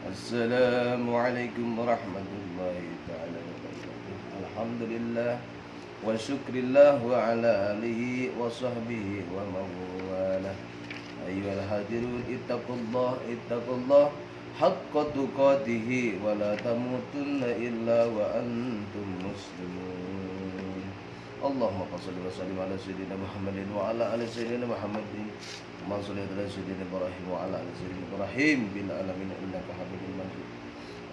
Assalamualaikum warahmatullahi ta'ala wabarakatuh. Alhamdulillah wa syukrillah wa ala alihi wa sahbihi wa mawalah. Ayyuhal hadirun ittaqullah haqqa tuqatihi wa la tamutunna illa wa antum muslimun. Allahumma salli wa sallim ala sayyidina Muhammadin wa ala ali sayyidina Muhammadin. Allahumma salli ala sayyidina Ibrahim wa ala ali sayyidina Ibrahim bil alamin innaka Hamidum Majid.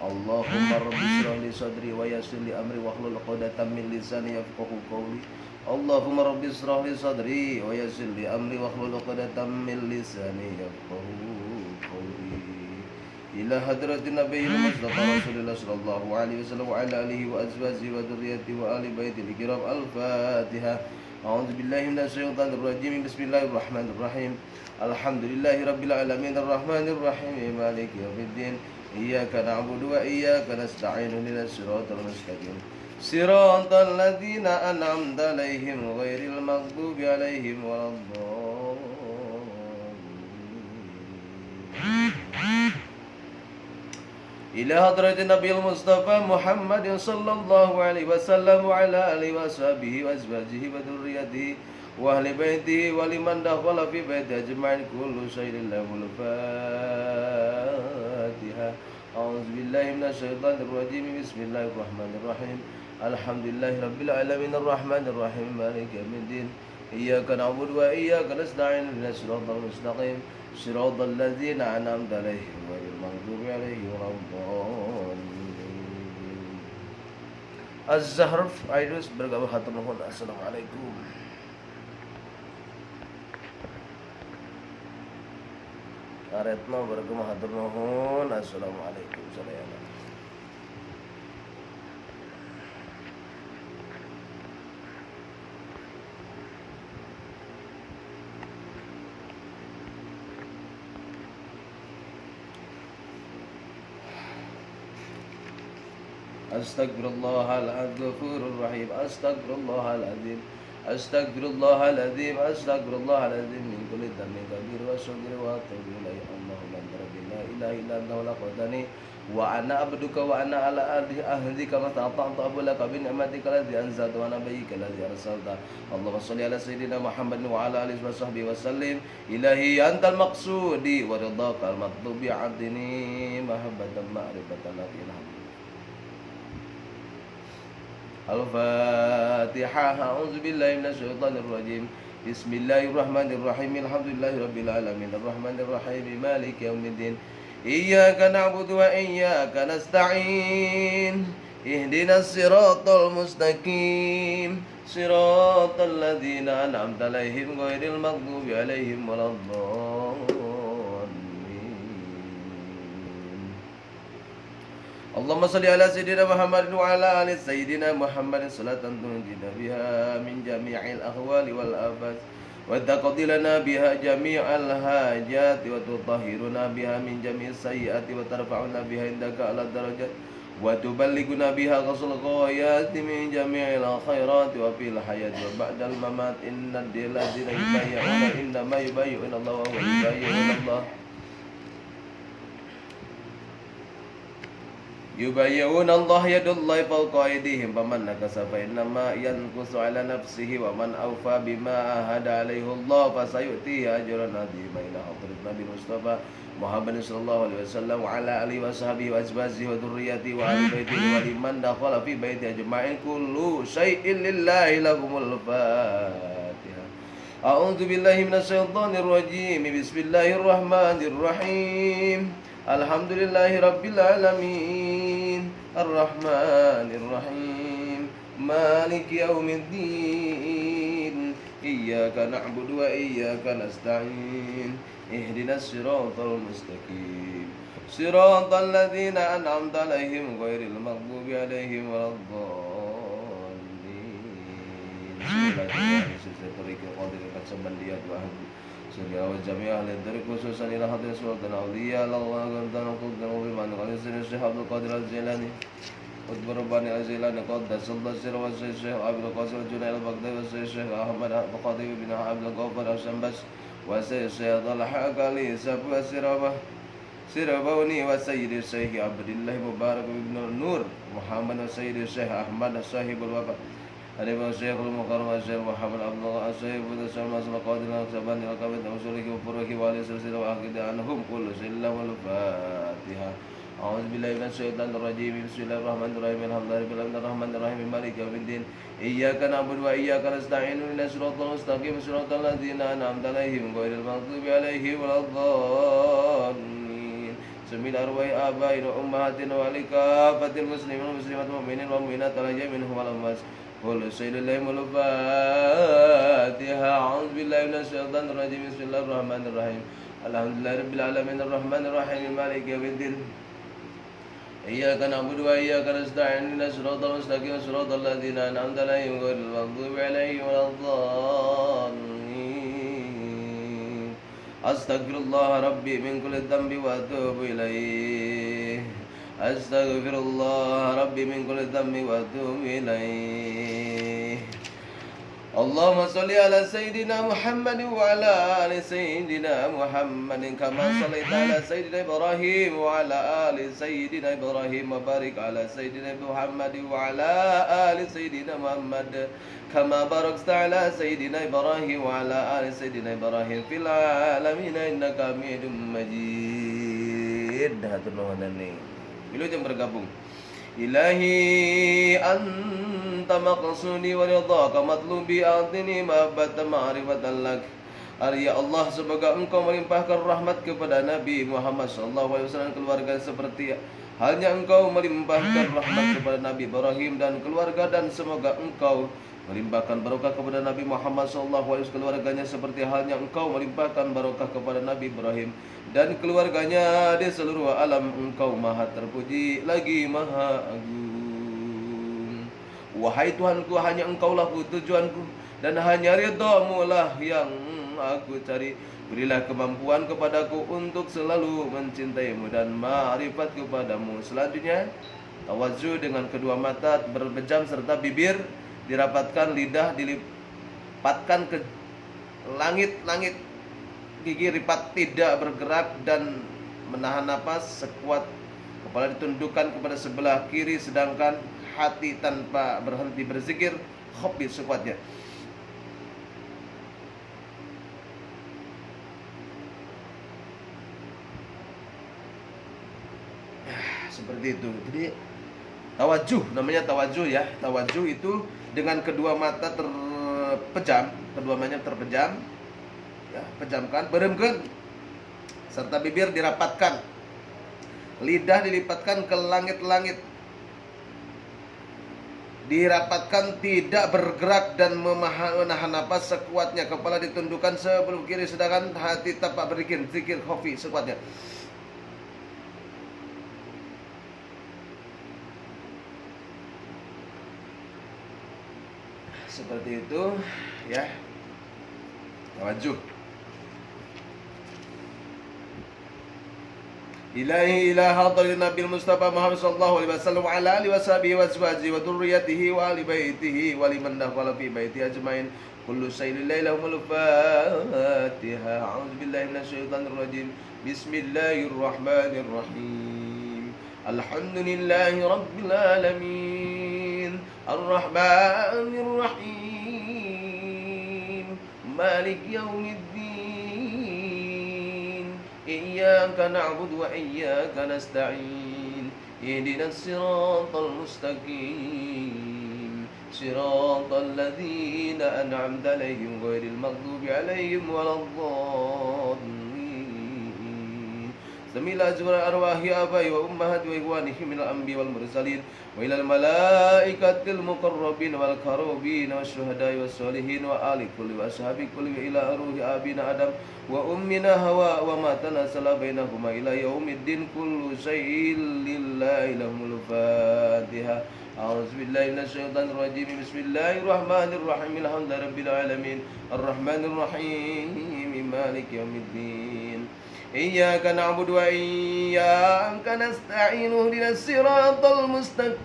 Allahumma rabbi shrah li sadri wa yassir li amri wahlul 'uqdatam min lisani yafqahu qawli. Allahumma rabbi shrah li sadri wa yassir li amri wahlul 'uqdatam min lisani yafqahu qawli. Ila hadratin nabiyil mustafa Rasulullah sallallahu alaihi wasallam wa ala alihi wa azwajihi wa dzurriyyatihi wa ali baitil kiram. Al-Fatihah. A'udzu billahi minasyaitonir rajim. Bismillahirrahmanirrahim. Alhamdulillahi rabbil alamin arrahmanir rahim maliki yaumiddin. Iyyaka na'budu wa iyyaka nasta'in ihdinas siratal mustaqim. Siratal ladzina an'amta 'alaihim ghairil maghdubi 'alaihim waladdallin. Ila hadratin Nabiul Mustafa Muhammadin sallallahu alaihi wasallam wa ala alihi wa sahbihi wa azwajihi wa dzurriyyatihi wa ahli baitihi wa liman dakhala fi baitihi ajma'in kullu syai'in lahul Fatihah. A'udzu billahi minasy syaithanir rajim. Bismillahirrahmanirrahim. Alhamdulillahi rabbil alamin arrahmanir rahim maliki yaumiddin. Iyyaka na'budu wa iyyaka nasta'in ihdinas siratal mustaqim. Siratal ladzina an'amta 'alaihim ghairil maghdubi 'alaihim waladdallin. Az-Zahr Aidus bergabung hatur nuhun. Assalamualaikum. Karetno bergabung hatur nuhun. Assalamualaikum sadayana. Astaghfirullahal-ghafurur rahim. Astaghfirullahaladzim. Astaghfirullahaladzim. Astaghfirullahaladzim min kulli dhanbin kabir wa saghir wa atubu ilaih. Allahumma anta rabbi la ilaha illa anta khalaqtani wa ana abduka wa ana ala ahdika ma ta'ata'tu abulaka bi ni'matika allati anzalta wa nabiyyika alladhi arsalta. Allahumma shalli ala sayyidina Muhammadin wa ala alihi wa sahbihi wa sallim. Ilahi antal maqsudi wa ridhaka al-matlubi 'adini mahabbatan ma'rifatan la ilaha. Al-Fatihah. A'udzu billahi minasy syaithanir rajim. Bismillahirrahmanirrahim. Alhamdulillahi rabbil alamin arrahmanir rahim maliki yaumiddin. Iyyaka na'budu wa iyyaka nasta'in. Ihdinas siratal mustaqim. Siratal ladzina an'amta 'alaihim ghairil maghdubi 'alaihim waladdallin. Allahumma salli ala sayyidina Muhammadin wa ala ali sayyidina Muhammadin salatan tunjina biha min jami'il ahwali wal afat wa taqdi lana biha jami'al hajati wa tutahhiruna biha min jami'is sayyiati wa tarfa'una biha indaka ala darajat wa tuballighuna biha ghusl ghayati min jami'il khairati wa fil hayati wa ba'dal mamat innad diladzina yubayyi'una innama yubayyi'una Allah wa huwa yubayyi'una Allah. Yubayyuna Allah yadullahi fawqa aydihim faman nakasa fa innama yanqusu ala nafsihi wa man awfa bima ahada alaihi Allah fasayutihi ajran azima. Ila hadrat Nabi Mustafa Muhammadin sallallahu alaihi wasallam wa ala alihi wa sahbihi wa azwajihi wa dzurriyyatihi wa ahli baitihi wa liman dakhala fi baitihi ajma'in kullu syai'in lillahi lahumul Fatihah. A'udzu billahi minasy syaithanir rajim. Bismillahirrahmanirrahim. Alhamdulillahi rabbil alamin arrahmanir rahim maliki yaumiddin. Iyyaka na'budu wa iyyaka nasta'in. Ihdinas siratal mustaqim. Siratal ladzina an'amta 'alaihim ghairil maghdubi 'alaihim waladdallin. Bismillahirrahmanirrahim. Segala jami'ah lidari khususan ila hadir sultan awliya Allah dan quddan wa biman qali sirri Syekh Abdul Qadir Al-Jilani Qutb Rabbani Al-Jilani qaddasallahu sirra wa Syekh Abdul Qasim Al-Junaid Al-Baghdadi wa Syekh Ahmad Al-Qadi bin Abdul Ghaffar Al-Syambas wa Syekh Talha Kali Sabu Sirabah Sirabawni wa Sayyidi Syekh Abdullah Mubarak ibn Nur Muhammad wa Sayyidi Syekh Ahmad Sahibul Wafa Adibah Syekhul Mukarram Syekh Muhammad Abdullah Syekh Buddha Syama Salaqadil Al-Saban Al-Kabit Al-Usulihi wa Furuhi wa Al-Silsilah wa Aqidah Anhum Kullu Sillam Al-Fatiha A'udzu billahi minasyaitonir rajim. Bismillahirrahmanirrahim. Alhamdulillahirabbil alamin. Maliki yaumiddin. Iyyaka na'budu wa iyyaka nasta'in. Ihdinas siratal mustaqim. Siratal ladzina an'amta 'alaihim ghairil maghdubi 'alaihim waladdallin. Semil arwai abain wa ummahatin wa likafatil muslimin wal muslimat mu'minin wal mu'minat ala minhum wal amwas. Qul sayyidil Fatiha. A'udzu billahi minasyaitonir rajim. Bismillahirrahmanirrahim. Alhamdulillahirabbil alamin. Arrahmanirrahim. Maliki yaumiddin. إياك نعبد وإياك نستعين إهدنا الصراط المستقيم صراط الذين أنعمت عليهم غير المغضوب عليهم ولا الضالين أستغفر الله ربي من كل ذنب وأتوب إليه أستغفر الله ربي من كل ذنب وأتوب إليه اللهم صل على سيدنا محمد وعلى آل سيدنا محمد كما صليت على سيدنا إبراهيم وعلى آل سيدنا إبراهيم وبارك على سيدنا محمد وعلى آل سيدنا محمد كما باركت على سيدنا إبراهيم وعلى آل سيدنا إبراهيم في العالمين إنك حميد مجيد. Hatur nuhun nih. Bila yang bergabung. Ilahi anta maqsudi wa ridhaka matlubi a'tini mahabbatan ma'rifatan lak. Ya Allah, semoga engkau melimpahkan rahmat kepada Nabi Muhammad SAW keluarga seperti halnya engkau melimpahkan rahmat kepada Nabi Ibrahim dan keluarga, dan semoga engkau melimpahkan barokah kepada Nabi Muhammad SAW keluarganya seperti halnya engkau melimpahkan barokah kepada Nabi Ibrahim dan keluarganya di seluruh alam. Engkau maha terpuji lagi maha agung. Wahai Tuhanku, hanya engkaulah tujuanku dan hanya ridhamu lah yang aku cari. Berilah kemampuan kepadaku untuk selalu mencintaimu dan ma'rifat kepadamu. Selanjutnya tawadzu dengan kedua mata berpejam serta bibir dirapatkan, lidah dilipatkan ke langit-langit, gigi ripat tidak bergerak dan menahan napas sekuat. Kepala ditundukkan kepada sebelah kiri sedangkan hati tanpa berhenti berzikir khofif sekuatnya. Seperti itu. Jadi tawajuh namanya, tawajuh ya. Tawajuh itu dengan kedua mata terpejam, keduanya terpejam, ya, pejamkan, beremkeun, serta bibir dirapatkan, lidah dilipatkan ke langit-langit, dirapatkan tidak bergerak dan menahan napas sekuatnya. Kepala ditundukkan sebelum kiri sedangkan hati tanpa berzikir, zikir khafi sekuatnya. Seperti itu ya. Tawajuh. Ilahi ila hadratin Nabi Mustafa Muhammad sallallahu alaihi wasallam wa ala alihi washabihi wa azwajihi wa dzurriyyatihi wa ali baitihi wa liman dakhala fi baiti ajmain. Kullu shay'in lahumul Fatiha. A'udzu billahi minasyaitonir rajim. Bismillahirrahmanirrahim. Alhamdulillahi rabbil alamin. Ar-Rahmanir Rahim. Malik yaumiddin. Iyyaka na'budu wa iyyaka nasta'in. Ihdinas siratal mustaqim. Siratal ladzina an'amta 'alaihim ghairil maghdubi 'alaihim waladdallin. Semila jura arwahi abai wa ummahati wa ikhwanihi minal anbiya wal mursalin wa ilal malaikatil muqarrabin wal karubin wasyuhada'i wassalihin wa ali kulli wa ashabi kulli wa ila ruhi abina adam wa ummina hawa wa ma tanasala bainahuma ila yaumiddin. Kullu syai'in lillahi lahumul Fatiha. A'udzu billahi minasyaitonir rajim. Bismillahirrahmanirrahim. Alhamdulillahirabbil alamin. Arrahmanir rahim. Maliki yaumiddin. Iyyaka na'budu wa iyyaka nasta'in. Ihdinas siratal mustaqim.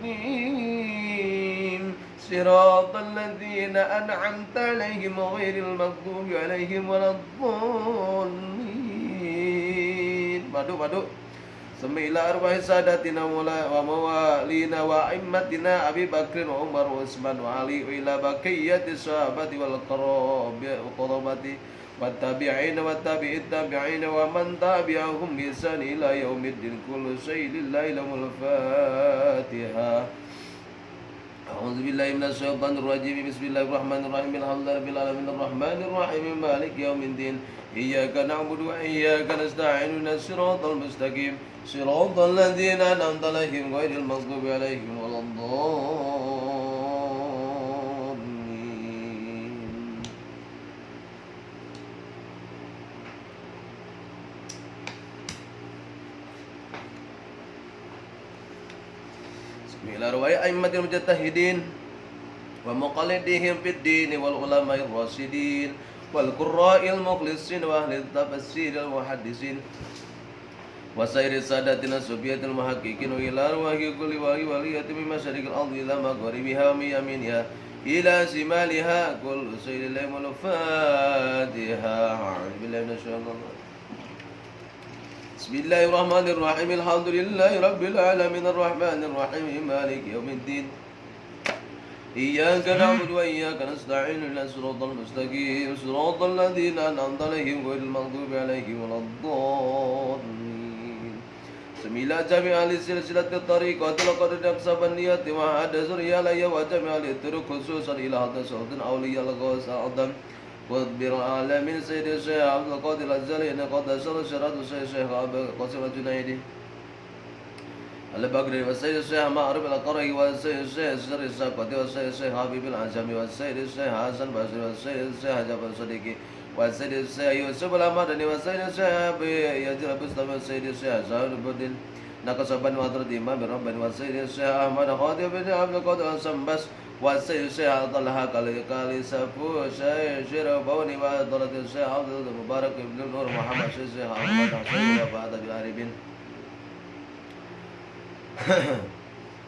Siratal ladzina an'amta 'alaihim ghairil maghdubi 'alaihim waladdallin. Madu ثم إلى أرواح ساداتنا وموالينا وأئمتنا أبي بكر وعمر وعثمان وعلي وإلى بقية الصحابة والقرابة والتابعين والتابعي التابعين ومن تبعهم بإحسان إلى يوم الدين كل شيء لله له الفاتحة. أعوذ بالله من الشيطان الرجيم. بسم الله الرحمن الرحيم. الحمد لله رب العالمين الرحمن الرحيم مالك يوم الدين إياك نعبد وإياك نستعين اهدنا الصراط المستقيم صراط الذين أنعمت عليهم غير المغضوب عليهم ولا الضالين. Bismillahirrahmanirrahim. Aimmatil mujtahidin wa muqallidihim fid din wal ulama'ir rasyidin wal qurra'il mukhlisin wa ahli tafassir al muhaddisin wa sayri sadatina subiyatil muhaqqiqin wa ila arwahi kulli waliyatin min masyariqil ardi ila magharibiha wa min yaminiha ila shimaliha kullu sayyidil laymul fatiha. A'udzu billahi minasyaitonir rajim. Bismillahirrahmanirrahim. Alhamdulillahi rabbil alamin arrahmanir rahim maliki yaumiddin iyyaka na'budu wa iyyaka nasta'in ihdinas siratal mustaqim siratal ladzina an'amta 'alaihim ghairil maghdubi 'alaihim waladdallin. Semila jami'a li silsilatit tariqatil qadr aqsabaniyati wa hada zuriyalaya wa jami'a li turuq khususan ila hadratin sultan awliyal ghawsa adam وَاذْبِرْ الْعَالَمِينَ سيد الشيخ عبد القادر الجليل قدس شرط الشيخ عبد القاسم الجنيدي البكري والسيد الشيخ معروف القري والسيد الشيخ الشري السقطي والسيد الشيخ حبيب العجمي والسيد الشيخ حسن بشير والسيد الشيخ جعفر الصديقي والسيد الشيخ يوسف الأمدني والسيد الشيخ يزيد البستمي والسيد الشيخ زاهد البدين نقص بن وحضرة إمام رباني والسيد الشيخ أحمد خاطب بن عبد القادر السنبس والسيد الشيخ طلحة كالي سفو الشيخ شربوني وضلة الشيخ عبد المبارك بن نور محمد الشيخ أحمد حسين وفاة بالعارفين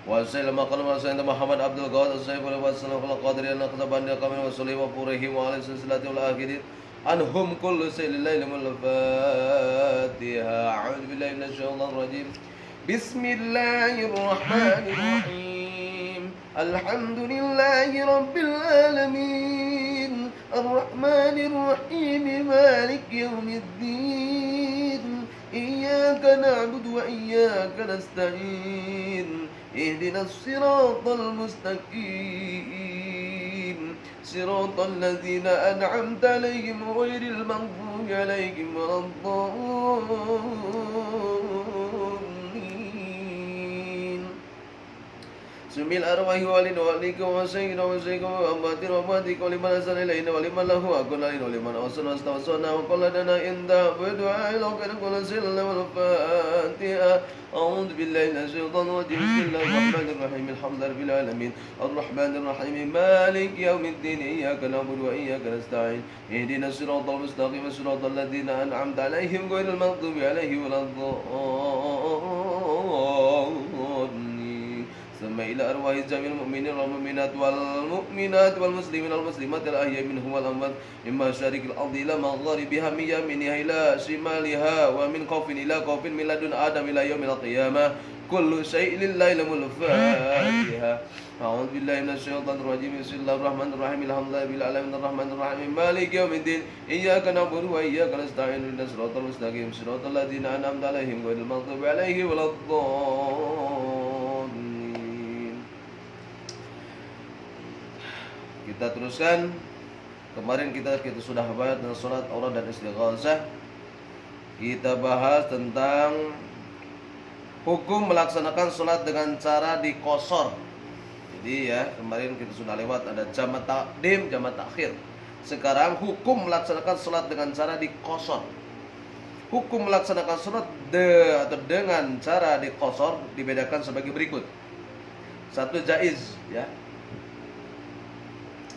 والسيد المقلم والسيد محمد عبد القادر السيد والسلام القادر النقص بن قمر وسليم وفوره وعلى سلسلة الآخرين عنهم كل سيد الليل من الفاتحة. أعوذ بالله من الشيطان الرجيم. بسم الله الرحمن الرحيم. الحمد لله رب العالمين الرحمن الرحيم مالك يوم الدين إياك نعبد وإياك نستعين اهدنا الصراط المستقيم صراط الذين أنعمت عليهم غير المغضوب عليهم ولا الضالين. Sumil arwahi walin walika wa sayyidina wa sayyidina wa ambatir wa ambatik wa liman asana ilayna wa liman lahu akun lain wa liman awsana astawsana wa qalladana inda bidu'a ila qad qala silla wal fatiha. A'udzu billahi minasyaitonir rajim. Bismillahir rahmanir rahim. Alhamdulillahi rabbil alamin arrahmanir rahim maliki yaumiddin iyyaka na'budu wa iyyaka nasta'in ihdinas siratal mustaqim siratal ladzina an'amta 'alaihim ghairil maghdubi 'alaihim waladdallin. ثم إلى أرواح جميع المؤمنين والمؤمنات والمؤمنات والمسلمين والمسلمات الأحياء منهم والأموات من مشارق الأرض إلى مغاربها من يمينها إلى شمالها ومن خوف إلى خوف من لدن آدم إلى يوم القيامة كل شيء لله له الفاتحة. أعوذ بالله من الشيطان الرجيم. بسم الله الرحمن الرحيم. الحمد لله رب العالمين الرحمن الرحيم مالك يوم الدين إياك نعبد وإياك نستعين اهدنا الصراط المستقيم صراط الذين أنعمت عليهم غير المغضوب عليهم ولا الضالين. Kita teruskan. Kemarin kita sudah bahas tentang salat aurat dan istighosah. Kita bahas tentang hukum melaksanakan salat dengan cara dikosor. Jadi ya, kemarin kita sudah lewat ada jamak takdim, jamak takhir. Sekarang hukum melaksanakan salat dengan cara dikosor. Hukum melaksanakan salat atau dengan cara dikosor dibedakan sebagai berikut. Satu, jaiz ya.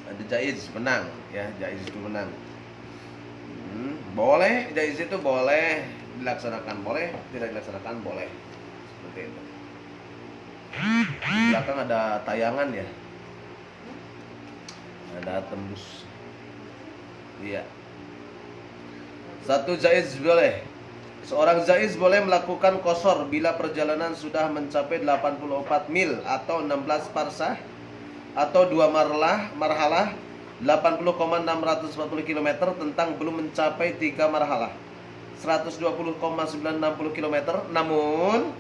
Ada jaiz, menang ya, jaiz itu menang. Boleh, jaiz itu boleh dilaksanakan, boleh tidak dilaksanakan, boleh. Seperti itu. Di belakang ada tayangan ya. Ada tembus. Iya. Satu, jaiz boleh. Seorang zaiz boleh melakukan qashar bila perjalanan sudah mencapai 84 mil atau 16 parsah atau 2 marhalah 80,640 km tentang belum mencapai 3 marhalah 120,960 km. Namun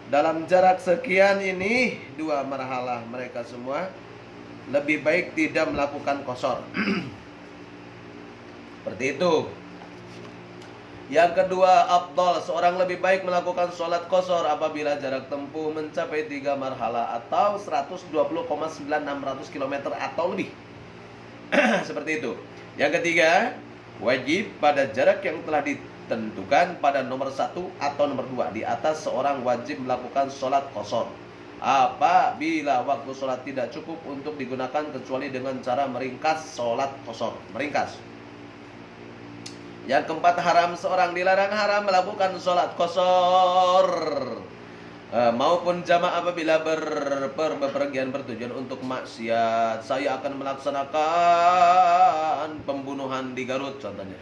dalam jarak sekian ini 2 marhalah mereka semua lebih baik tidak melakukan qashar. Seperti itu. Yang kedua, afdal, seorang lebih baik melakukan sholat qashar apabila jarak tempuh mencapai 3 marhalah atau 120,9600 km atau lebih. Seperti itu. Yang ketiga, wajib pada jarak yang telah ditentukan pada nomor 1 atau nomor 2 di atas seorang wajib melakukan sholat qashar apabila waktu sholat tidak cukup untuk digunakan kecuali dengan cara meringkas sholat qashar. Meringkas. Yang keempat, seorang dilarang haram melakukan sholat qashar maupun jamaah apabila berpergian bertujuan untuk maksiat. Saya akan melaksanakan pembunuhan di Garut contohnya,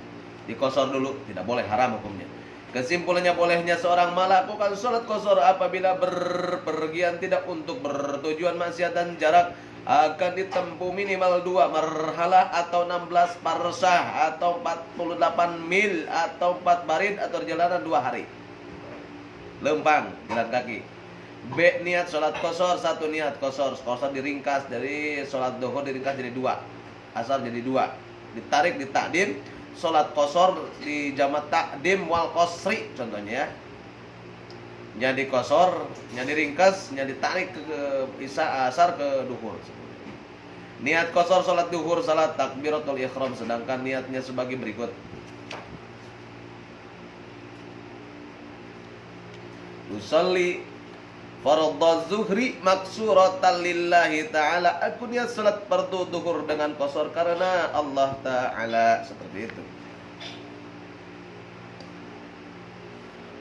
di qashar dulu, tidak boleh, haram hukumnya. Kesimpulannya, bolehnya seorang melakukan sholat qashar apabila berpergian tidak untuk bertujuan maksiat dan jarak akan ditempuh minimal 2 marhalah atau 16 parsah atau 48 mil atau 4 barid atau perjalanan 2 hari. Lempang, jalan kaki. B, niat sholat qashar, 1 niat qashar. Qashar diringkas dari sholat duhur diringkas jadi 2, asar jadi 2, ditarik di takdim. Sholat qashar di jamak takdim wal qasri contohnya ya. Jadi qashar, jadi ringkas, jadi tarik ke isya asar ke duhur. Niat qashar sholat duhur salat takbiratul ihram, sedangkan niatnya sebagai berikut. Usolli fardhu zuhri maksuratan lillahi ta'ala. Aku niat salat fardu duhur dengan qashar karena Allah Ta'ala. Seperti itu.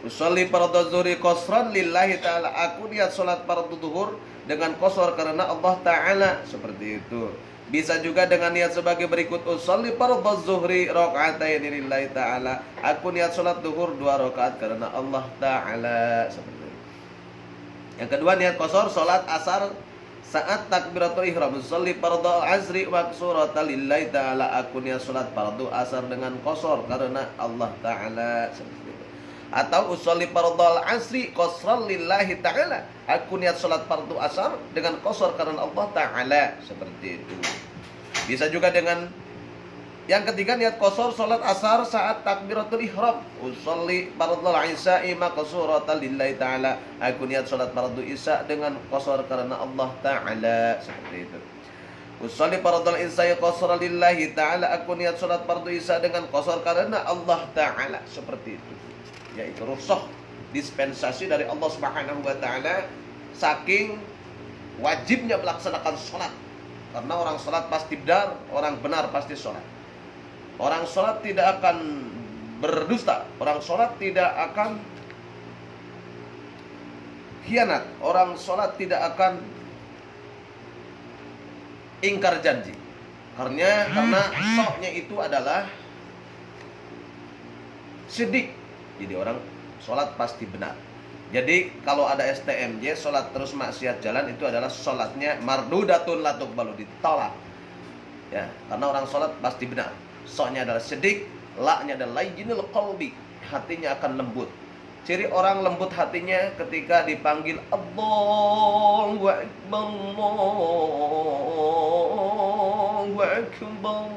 Usolli fardhu zuhri qashran lillahi ta'ala. Aku niat salat fardu duhur dengan qashar karena Allah Ta'ala. Seperti itu. Bisa juga dengan niat sebagai berikut. Usolli fardhu zuhri raka'ataini lillahi ta'ala. Aku niat salat duhur 2 rakaat karena Allah Ta'ala. Seperti itu. Yang kedua, niat qashar salat asar saat takbiratul ihram. Usolli fardhu asri maksuratan lillahi ta'ala. Aku niat salat fardu asar dengan qashar karena Allah Ta'ala. Seperti itu. Atau usolli fardhu asri qashran lillahi ta'ala. Aku niat salat fardu asar dengan qashar karena Allah Ta'ala. Seperti itu. Bisa juga dengan yang ketiga, niat qashar salat asar saat takbiratul ihram. Usolli fardhu isya'i maqsuratan lillahi ta'ala. Aku niat salat fardu isya dengan qashar karena Allah Ta'ala. Seperti itu. Usolli fardhu isya'i qashran lillahi ta'ala. Aku niat salat fardu isya dengan qashar karena Allah Ta'ala. Seperti itu. Yaitu rukhsah, dispensasi dari Allah Subhanahu wa taala saking wajibnya melaksanakan sholat. Karena orang sholat pasti benar, orang benar pasti sholat. Orang sholat tidak akan berdusta, orang sholat tidak akan khianat, orang sholat tidak akan ingkar janji. Karena soknya itu adalah sidik. Jadi orang sholat pasti benar. Jadi kalau ada STMJ, sholat terus maksiat jalan, itu adalah sholatnya mardudatun la tuqbalu, ditolak. Ya, karena orang sholat pasti benar. Soknya adalah sidik, la-nya adalah layyinul qalbi, hatinya akan lembut. Ciri orang lembut hatinya ketika dipanggil Allahu Akbar, Allahu Akbar,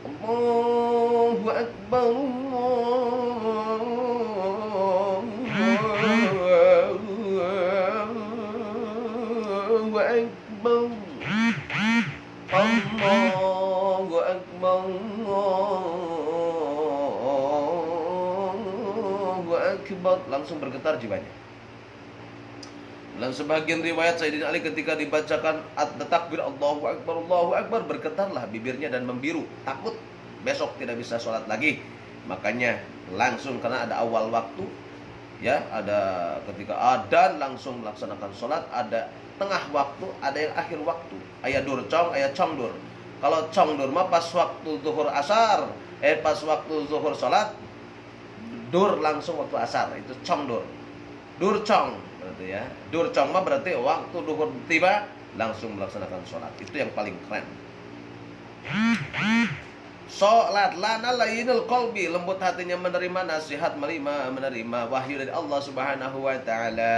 Allahu Akbar, Allahu Akbar, Allahu Akbar, Allahu Akbar, langsung bergetar jiwanya. Dalam sebagian riwayat Sayyidina Ali ketika dibacakan at-takbir Allahu Akbar, bergetarlah bibirnya dan membiru, takut besok tidak bisa sholat lagi. Makanya langsung, karena ada awal waktu, ya, ada ketika adzan langsung melaksanakan sholat, ada tengah waktu, ada yang akhir waktu. Aya durcong, aya congdur. Kalau congdur mah pas waktu zuhur asar, pas waktu zuhur sholat dur langsung waktu asar, itu cong dur. Dur cong berarti ya. Dur cong mah berarti waktu duhur tiba langsung melaksanakan sholat. Itu yang paling keren. Sholat lana lainul qalbi, lembut hatinya menerima nasihat, menerima wahyu dari Allah Subhanahu wa taala.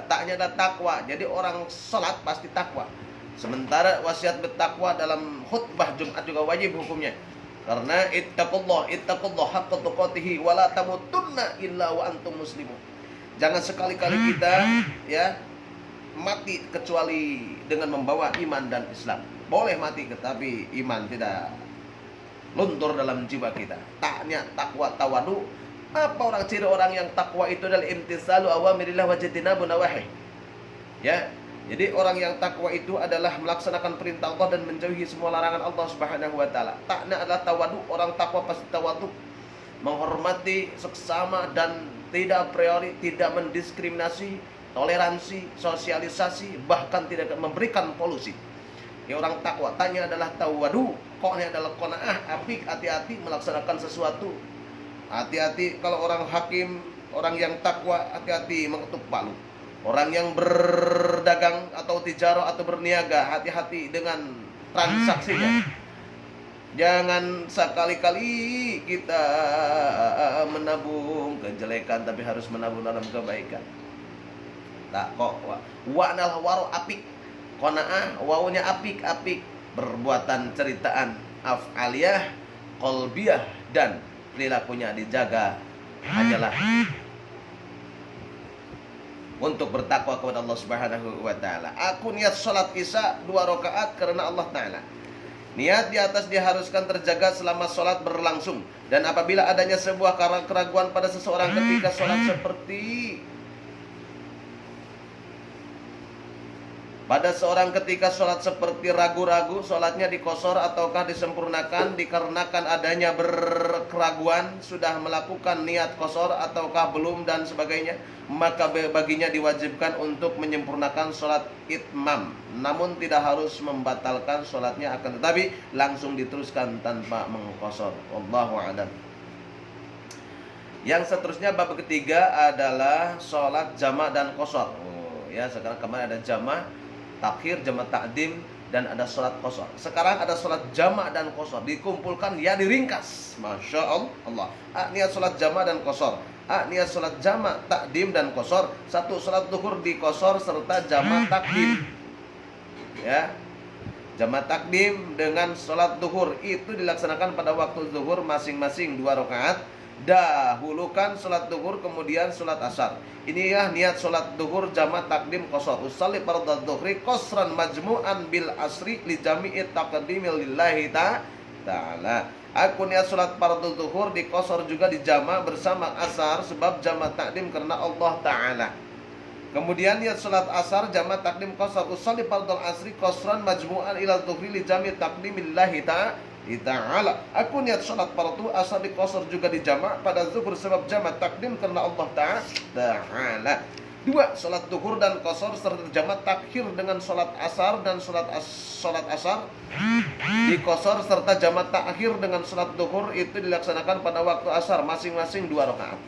Taknya ada takwa. Jadi orang sholat pasti takwa. Sementara wasiat bertakwa dalam khutbah Jumat juga wajib hukumnya. Karena ittaqullah haqqa tuqatih wa la tamutunna illa wa antum muslimun. Jangan sekali-kali kita ya mati kecuali dengan membawa iman dan Islam. Boleh mati tetapi iman tidak luntur dalam jiwa kita. Taknya takwa tawadu. Apa orang ciri orang yang takwa itu adalah imtisalu awamirillah wa jitinabu nawahi. Ya. Jadi orang yang takwa itu adalah melaksanakan perintah Allah dan menjauhi semua larangan Allah Subhanahu wa taala. Takna adalah tawadu, orang takwa pasti tawadu, menghormati seksama dan tidak a priori, tidak mendiskriminasi, toleransi, sosialisasi, bahkan tidak memberikan polusi. Ya, orang takwa tanya adalah tawadu, koknya adalah qanaah, apik, hati-hati melaksanakan sesuatu. Hati-hati kalau orang hakim, orang yang takwa hati-hati mengetuk palu. Orang yang berdagang atau tijarah atau berniaga, hati-hati dengan transaksinya. Jangan sekali-kali kita menabung kejelekan, tapi harus menabung dalam kebaikan. Tak kok wa'nal waro apik, qanaah wawunya apik, perbuatan ceritaan, af'aliyah, qalbiyah, dan perilakunya dijaga hanyalah untuk bertakwa kepada Allah Subhanahu wa taala. Aku niat salat Isya 2 rakaat karena Allah taala. Niat di atas diharuskan terjaga selama salat berlangsung, dan apabila adanya sebuah keraguan pada seseorang ketika salat seperti pada seorang ketika sholat seperti ragu-ragu sholatnya dikosor ataukah disempurnakan dikarenakan adanya berkeraguan, sudah melakukan niat kosor ataukah belum dan sebagainya, maka baginya diwajibkan untuk menyempurnakan sholat itmam, namun tidak harus membatalkan sholatnya, akan tetapi langsung diteruskan tanpa mengkosor. Wallahu a'lam. Yang seterusnya bab ketiga adalah sholat jamak dan kosor. Ya, sekarang kemarin ada jamak takhir, jamak takdim, dan ada sholat kosor. Sekarang ada sholat jamak dan kosor, dikumpulkan ya diringkas. Masya Allah. Niat sholat jamak dan kosor. Niat sholat jamak takdim dan kosor. Satu, sholat zuhur dikosor serta jamak takdim. Ya, jamak takdim dengan sholat zuhur itu dilaksanakan pada waktu zuhur masing-masing 2 rakaat. Dahulukan sholat zuhur kemudian sholat asar. Ini ya niat sholat zuhur jamak takdim kosor. Usalli fardhu dhuhri qasran majmu'an bil asri li jami'i taqdimil lillahi ta'ala. Aku niat sholat fardhu zuhur di kosor juga di jamak bersama asar sebab jamak takdim karena Allah ta'ala. Kemudian niat sholat asar jamak takdim kosor. Usalli fardhu asri qasran majmu'an ila dhuhri li jami'i taqdimil lillahi ta'ala. Aku niat sholat fardu asar di kosor juga di jamak pada zuhur sebab jamak takdim karena Allah ta'ala. 2. Sholat zuhur dan kosor serta jamak takhir dengan sholat asar dan sholat asar di kosor serta jamak takhir dengan sholat zuhur itu dilaksanakan pada waktu asar masing-masing 2 rakaat.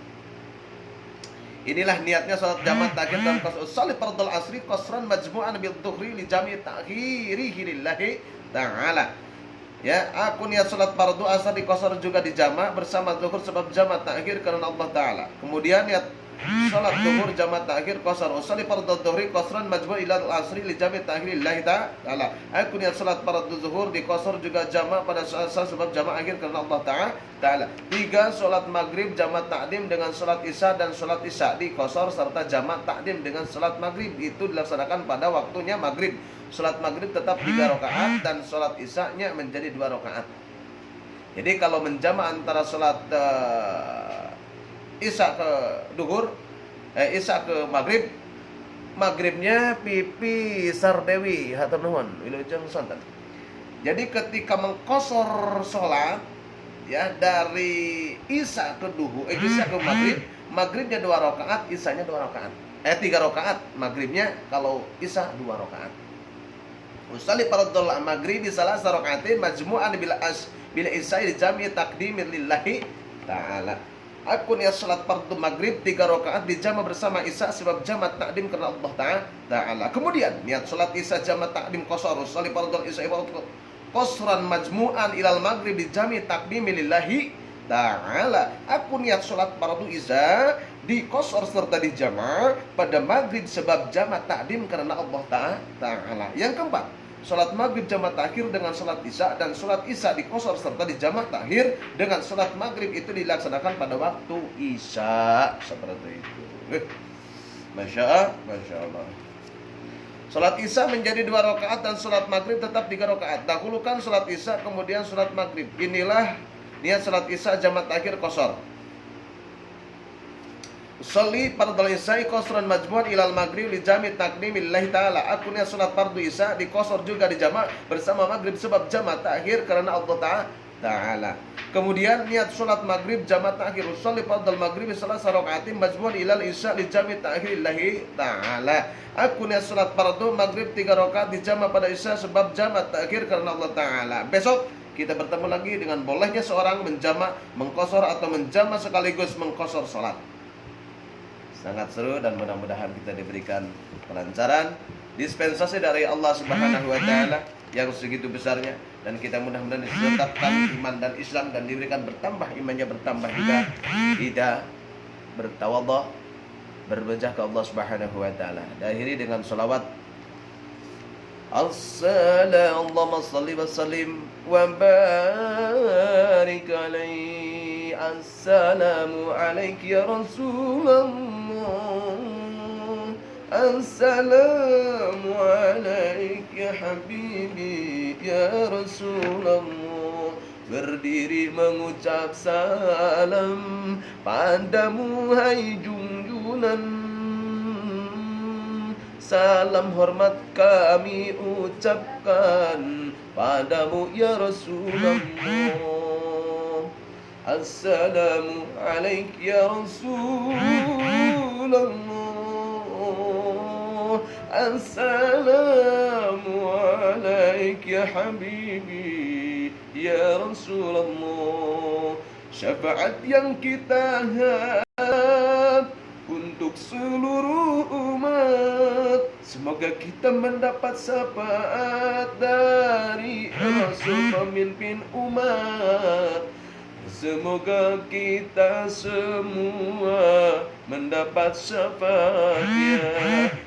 Inilah niatnya sholat jamak takhir dan kosor. Sholli fardul asri qasran majmu'an bil dhuhri li jami' takhirihi lillahi ta'ala. Ya, aku niat sholat fardu asar di kosor juga di jamak bersama zuhur sebab jamak takhir karena Allah Ta'ala. Kemudian niat sholat zuhur jamak takhir kosor. Usalli fardhu dhuhri qasran majmu' ila al-asri li jami' takhir lillahi ta'ala. Aku niat sholat fardu zuhur di kosor juga jamak pada asar sebab jamak akhir karena Allah Ta'ala. 3. Sholat maghrib jamak takdim dengan sholat isya dan sholat isya di kosor serta jamak takdim dengan sholat maghrib itu dilaksanakan pada waktunya maghrib. Sholat maghrib tetap 3 rakaat dan sholat isya-nya menjadi 2 rakaat. Jadi kalau menjamak antara sholat isya ke duhur, isya ke maghrib, maghribnya pipi sardewi hatur nuhun wilujeng sonten. Jadi ketika mengkosor sholat ya dari isya ke duhur, isya ke maghrib, maghribnya 2 rakaat, isyanya 2 rakaat. 3 rakaat, maghribnya kalau isya 2 rakaat. Usalli fardhu maghribi salasa rakaatin majmu'an bil isya'i jami' taqdimin lillahi ta'ala. Aku niat salat fardu maghrib 3 rakaat dijama bersama isya sebab jamak takdim karena Allah Ta'ala. Kemudian niat salat isya jamak takdim qasar, salat fardu isya qasran majmu'an ilal maghrib dijami takdimi lillahi ta'ala. Aku niat salat fardu isya di qasar serta di jama pada maghrib sebab jamak takdim karena Allah Ta'ala. Yang keempat, salat maghrib jamak takhir dengan salat isya, dan salat isya di qasar serta di jamak takhir dengan salat maghrib itu dilaksanakan pada waktu isya. Seperti itu. Masya Allah. Salat isya menjadi 2 rakaat dan salat maghrib tetap 3 rakaat. Dahulukan salat isya kemudian salat maghrib. Inilah niat salat isya jamak takhir qasar. Sholli fardhu isya qasran majmu'an ilal maghrib li jami' takdimi lillahi ta'ala. Aku niat salat fardu isya di qasar juga di jamak bersama maghrib sebab jamak takhir karena Allah Ta'ala. Kemudian niat salat maghrib jamak takhir. Sholli fardhu maghrib salat rakaatin majmu'an ilal isya li jami' takhir lillahi ta'ala. Aku niat salat fardu maghrib 3 rakaat di jamak pada isya sebab jamak takhir karena Allah Ta'ala. Besok kita bertemu lagi dengan bolehnya seorang menjamak, mengqasar atau menjamak sekaligus mengqasar salat. Sangat seru dan mudah-mudahan kita diberikan kelancaran, dispensasi dari Allah Subhanahu wa taala yang segitu besarnya, dan kita mudah-mudahan ditetapkan iman dan Islam dan diberikan bertambah imannya, bertambah juga kita bertawadhu, berwajah ke Allah Subhanahu wa taala. Akhiri dengan selawat. Allahumma salli wa sallim wa barik alaihi. Assalamu alayki ya Rasulullah. Assalamu alayki ya habibi ya Rasulullah. Berdiri mengucap salam padamu hai junjunan. Salam hormat kami ucapkan padamu ya Rasulullah. Assalamu alayki ya Rasulullah. Assalamu alayki ya habibi ya Rasulullah. Syafaat yang kita harap untuk seluruh umat, semoga kita mendapat syafaat dari Rasul pemimpin umat. Semoga kita semua mendapat syafaatnya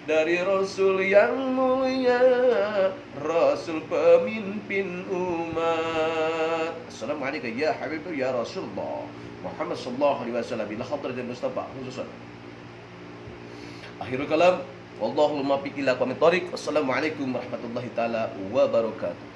dari Rasul yang mulia, Rasul pemimpin umat. Assalamualaikum ya Habibur ya Rasulullah Muhammad sallallahu alaihi wasallam ila hadratil Mustafa khususan. Akhirul kalam, wallahu muwaffiq ila aqwamit thoriq. Wassalamualaikum warahmatullahi taala wabarakatuh.